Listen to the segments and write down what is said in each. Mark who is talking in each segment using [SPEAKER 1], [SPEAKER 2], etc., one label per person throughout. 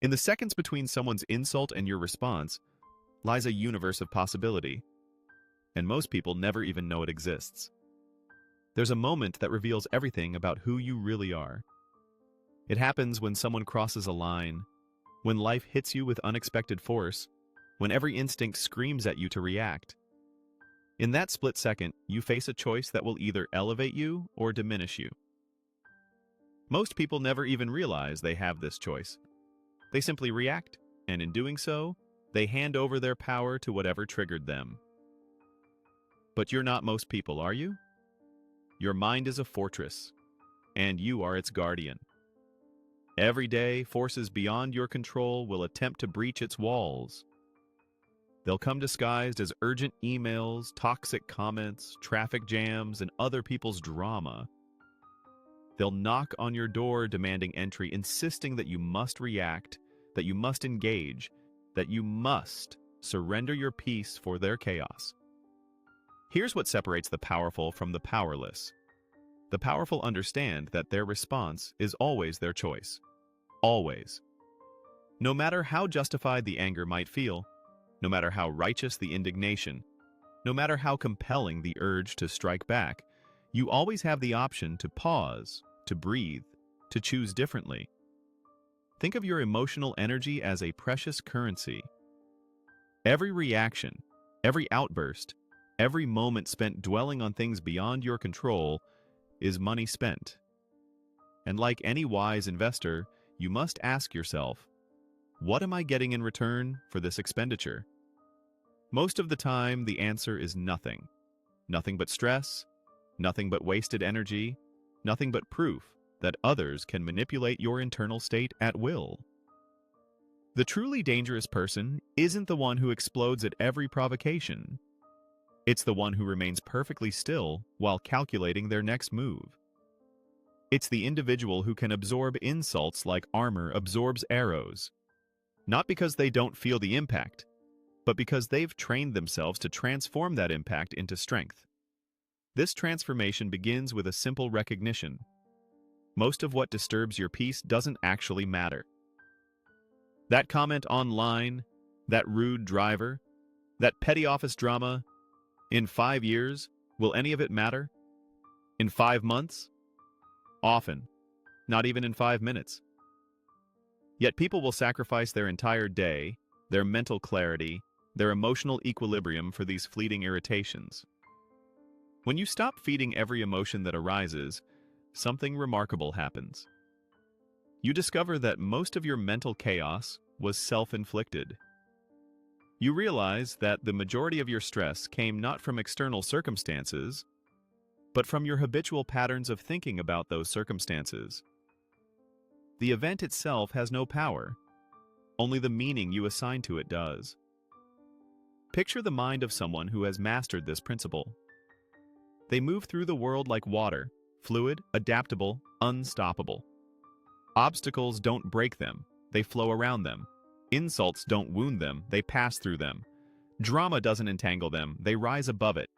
[SPEAKER 1] In the seconds between someone's insult and your response lies a universe of possibility, and most people never even know it exists. There's a moment that reveals everything about who you really are. It happens when someone crosses a line, when life hits you with unexpected force, when every instinct screams at you to react. In that split second, you face a choice that will either elevate you or diminish you. Most people never even realize they have this choice. They simply react, and in doing so, they hand over their power to whatever triggered them. But you're not most people, are you? Your mind is a fortress, and you are its guardian. Every day, forces beyond your control will attempt to breach its walls. They'll come disguised as urgent emails, toxic comments, traffic jams, and other people's drama. They'll knock on your door demanding entry, insisting that you must react, that you must engage, that you must surrender your peace for their chaos. Here's what separates the powerful from the powerless. The powerful understand that their response is always their choice. Always. No matter how justified the anger might feel, no matter how righteous the indignation, no matter how compelling the urge to strike back, you always have the option to pause, to breathe, to choose differently. Think of your emotional energy as a precious currency. Every reaction, every outburst, every moment spent dwelling on things beyond your control is money spent. And like any wise investor, you must ask yourself, what am I getting in return for this expenditure? Most of the time, the answer is nothing. Nothing but stress, nothing but wasted energy, nothing but proof that others can manipulate your internal state at will. The truly dangerous person isn't the one who explodes at every provocation. It's the one who remains perfectly still while calculating their next move. It's the individual who can absorb insults like armor absorbs arrows, not because they don't feel the impact, but because they've trained themselves to transform that impact into strength. This transformation begins with a simple recognition. Most of what disturbs your peace doesn't actually matter. That comment online, that rude driver, that petty office drama, in 5 years, will any of it matter? In 5 months? Often. Not even in 5 minutes. Yet people will sacrifice their entire day, their mental clarity, their emotional equilibrium for these fleeting irritations. When you stop feeding every emotion that arises, something remarkable happens. You discover that most of your mental chaos was self-inflicted. You realize that the majority of your stress came not from external circumstances, but from your habitual patterns of thinking about those circumstances. The event itself has no power. Only the meaning you assign to it does. Picture the mind of someone who has mastered this principle. They move through the world like water, fluid, adaptable, unstoppable. Obstacles don't break them, they flow around them. Insults don't wound them, they pass through them. Drama doesn't entangle them, they rise above it.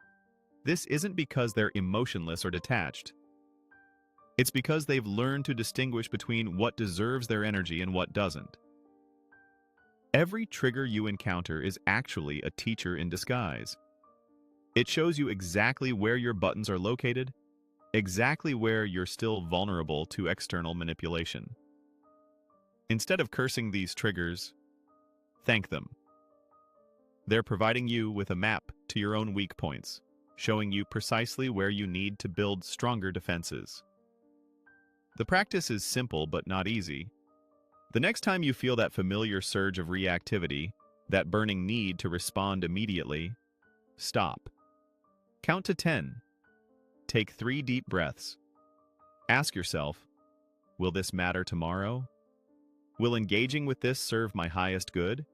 [SPEAKER 1] This isn't because they're emotionless or detached. It's because they've learned to distinguish between what deserves their energy and what doesn't. Every trigger you encounter is actually a teacher in disguise. It shows you exactly where your buttons are located, exactly where you're still vulnerable to external manipulation. Instead of cursing these triggers, thank them. They're providing you with a map to your own weak points, showing you precisely where you need to build stronger defenses. The practice is simple but not easy. The next time you feel that familiar surge of reactivity, that burning need to respond immediately, stop. Count to 10. Take 3 deep breaths. Ask yourself, will this matter tomorrow? Will engaging with this serve my highest good?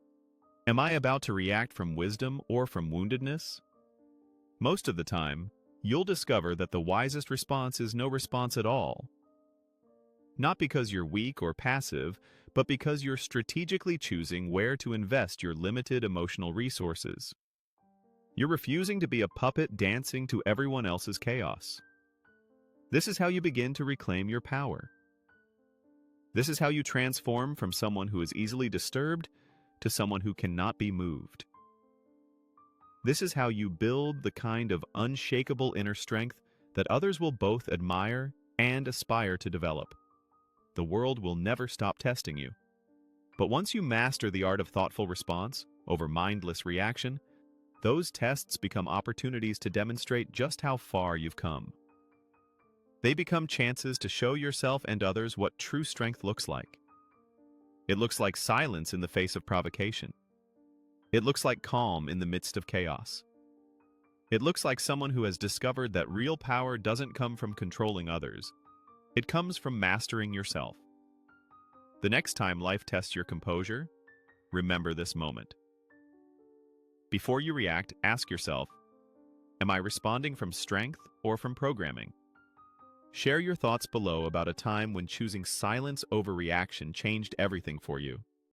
[SPEAKER 1] Am I about to react from wisdom or from woundedness? Most of the time, you'll discover that the wisest response is no response at all. Not because you're weak or passive, but because you're strategically choosing where to invest your limited emotional resources. You're refusing to be a puppet dancing to everyone else's chaos. This is how you begin to reclaim your power. This is how you transform from someone who is easily disturbed to someone who cannot be moved. This is how you build the kind of unshakable inner strength that others will both admire and aspire to develop. The world will never stop testing you. But once you master the art of thoughtful response over mindless reaction, those tests become opportunities to demonstrate just how far you've come. They become chances to show yourself and others what true strength looks like. It looks like silence in the face of provocation. It looks like calm in the midst of chaos. It looks like someone who has discovered that real power doesn't come from controlling others. It comes from mastering yourself. The next time life tests your composure, remember this moment. Before you react, ask yourself, am I responding from strength or from programming? Share your thoughts below about a time when choosing silence over reaction changed everything for you.